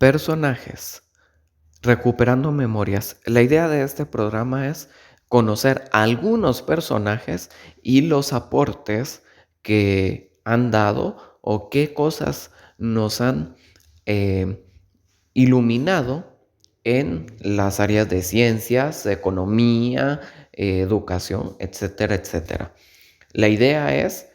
Personajes. Recuperando memorias. La idea de este programa es conocer a algunos personajes y los aportes que han dado o qué cosas nos han eh, iluminado en las áreas de ciencias, economía, educación, etcétera, etcétera. La idea es,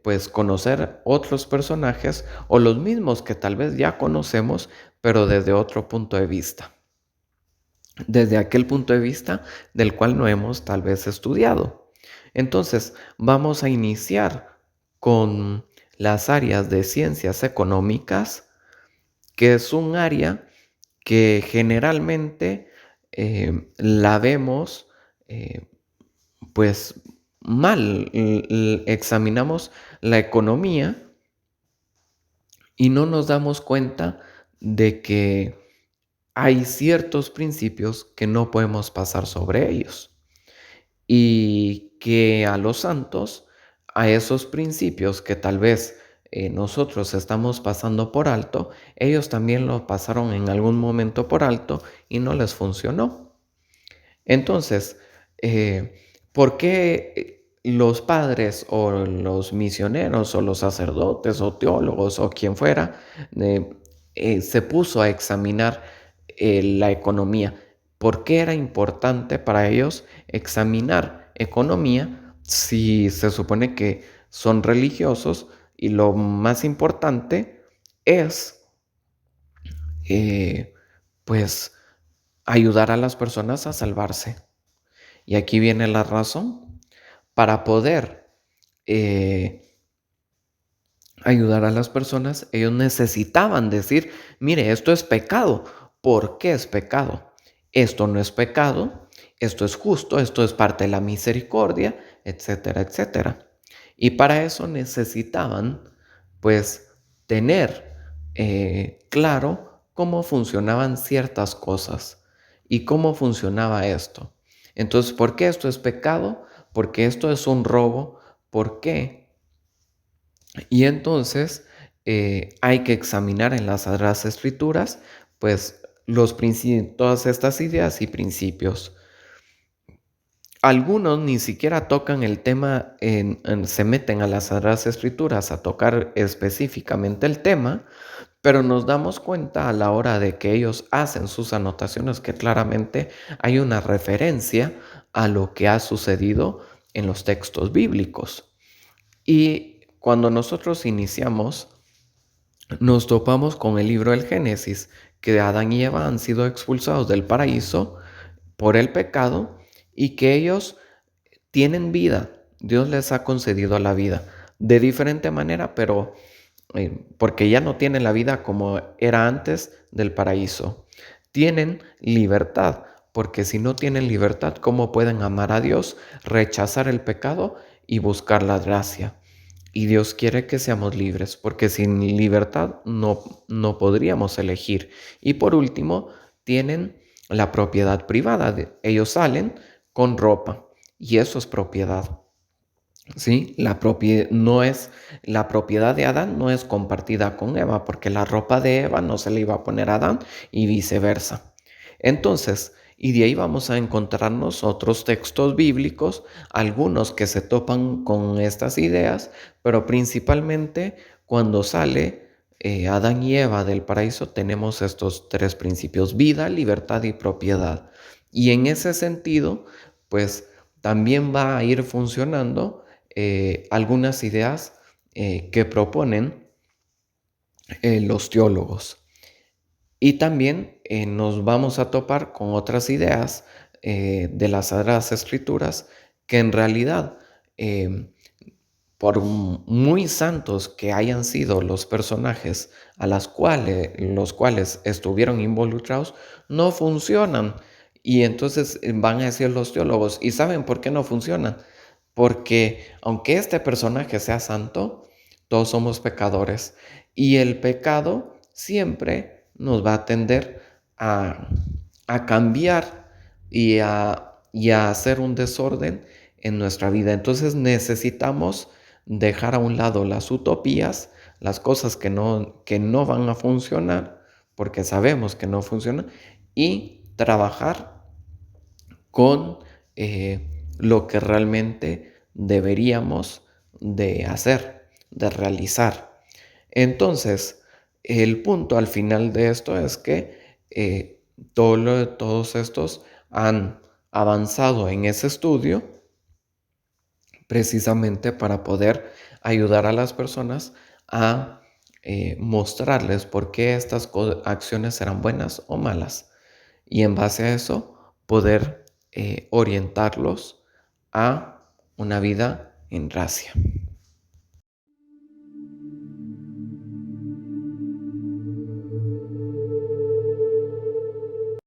pues, conocer otros personajes o los mismos que tal vez ya conocemos, pero desde otro punto de vista, desde aquel punto de vista del cual no hemos tal vez estudiado. Entonces, vamos a iniciar con las áreas de ciencias económicas, que es un área que generalmente la vemos pues mal. Examinamos la economía y no nos damos cuenta de que hay ciertos principios que no podemos pasar sobre ellos y que a los santos, a esos principios que tal vez nosotros estamos pasando por alto, ellos también lo pasaron en algún momento por alto y no les funcionó. Entonces, ¿por qué los padres o los misioneros o los sacerdotes o teólogos o quien fuera eh, se puso a examinar la economía? ¿Por qué era importante para ellos examinar economía si se supone que son religiosos y lo más importante es, eh, pues, ayudar a las personas a salvarse? Y aquí viene la razón. Para poder eh, ayudar a las personas, ellos necesitaban decir, mire, esto es pecado. ¿Por qué es pecado? Esto no es pecado, esto es justo, esto es parte de la misericordia, etcétera, etcétera. Y para eso necesitaban, pues, tener claro cómo funcionaban ciertas cosas y cómo funcionaba esto. Entonces, ¿por qué esto es pecado? Porque esto es un robo. ¿Por qué? Y entonces hay que examinar en las Sagradas Escrituras, pues, todas estas ideas y principios. Algunos ni siquiera tocan el tema, se meten a las Sagradas Escrituras a tocar específicamente el tema, pero nos damos cuenta a la hora de que ellos hacen sus anotaciones que claramente hay una referencia a lo que ha sucedido en los textos bíblicos. Y cuando nosotros iniciamos, nos topamos con el libro del Génesis, que Adán y Eva han sido expulsados del paraíso por el pecado y que ellos tienen vida. Dios les ha concedido la vida de diferente manera, pero porque ya no tienen la vida como era antes del paraíso. Tienen libertad, porque si no tienen libertad, ¿cómo pueden amar a Dios, rechazar el pecado y buscar la gracia? Y Dios quiere que seamos libres, porque sin libertad no podríamos elegir. Y por último, tienen la propiedad privada. Ellos salen con ropa y eso es propiedad. ¿Sí? No es, la propiedad de Adán no es compartida con Eva, porque la ropa de Eva no se le iba a poner a Adán y viceversa. Entonces, y de ahí vamos a encontrarnos otros textos bíblicos, algunos que se topan con estas ideas, pero principalmente cuando sale Adán y Eva del paraíso tenemos estos tres principios: vida, libertad y propiedad. Y en ese sentido, pues también va a ir funcionando algunas ideas que proponen los teólogos. Y también nos vamos a topar con otras ideas de las Sagradas Escrituras que en realidad, eh, por muy santos que hayan sido los personajes los cuales estuvieron involucrados, no funcionan. Y entonces van a decir los teólogos, ¿y saben por qué no funcionan? Porque aunque este personaje sea santo, todos somos pecadores. Y el pecado siempre nos va a tender a, a cambiar y a hacer un desorden en nuestra vida. Entonces necesitamos dejar a un lado las utopías, las cosas que no van a funcionar, porque sabemos que no funciona, y trabajar con lo que realmente deberíamos de hacer, de realizar. Entonces, el punto al final de esto es que todos estos han avanzado en ese estudio precisamente para poder ayudar a las personas a mostrarles por qué estas acciones serán buenas o malas y en base a eso poder orientarlos a una vida en gracia.